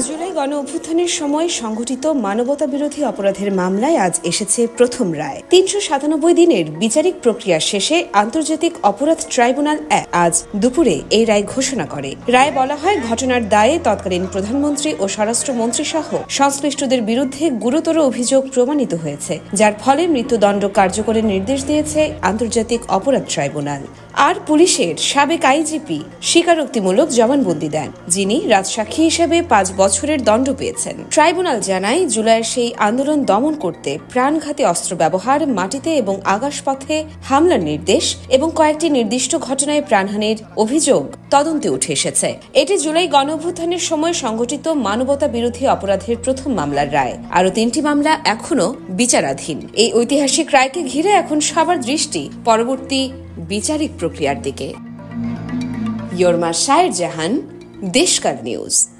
জুলাই গণ অভ্যুত্থানের সময় সংঘটিত মানবতা বিরোধী অপরাধের মামলায় আজ এসেছে প্রথম রায়। ৩৯৭ দিনের বিচারিক প্রক্রিয়া শেষে আন্তর্জাতিক অপরাধ ট্রাইব্যুনাল আজ দুপুরে এই রায় ঘোষণা করে। রায়ে বলা হয়, ঘটনার দায়ে তৎকালীন প্রধানমন্ত্রী ও স্বরাষ্ট্রমন্ত্রী সহ সংশ্লিষ্টদের বিরুদ্ধে গুরুতর অভিযোগ প্রমাণিত হয়েছে, যার ফলে মৃত্যুদণ্ড কার্যকরের নির্দেশ দিয়েছে আন্তর্জাতিক অপরাধ ট্রাইব্যুনাল। আর পুলিশের সাবেক আইজিপি স্বীকারোক্তিমূলক জবানবন্দি দেন, যিনি রাজসাক্ষী হিসেবে ৫ বছরের দণ্ড পেয়েছেন। ট্রাইব্যুনাল জানায়, জুলাইয়ের সেই আন্দোলন দমন করতে প্রাণঘাতী অস্ত্র ব্যবহার, মাটিতে এবং আকাশপথে হামলার নির্দেশ এবং কয়েকটি নির্দিষ্ট ঘটনায় প্রাণহানির অভিযোগ তদন্তে উঠে এসেছে। এটি জুলাই গণ অভ্যুত্থানের সময় সংঘটিত মানবতা বিরোধী অপরাধের প্রথম মামলার রায়। আরও ৩টি মামলা এখনও বিচারাধীন। এই ঐতিহাসিক রায়কে ঘিরে এখন সবার দৃষ্টি পরবর্তী বিচারিক প্রক্রিয়ার দিকে। ইয়র্মা শায়ের জাহান, দেশকাল নিউজ।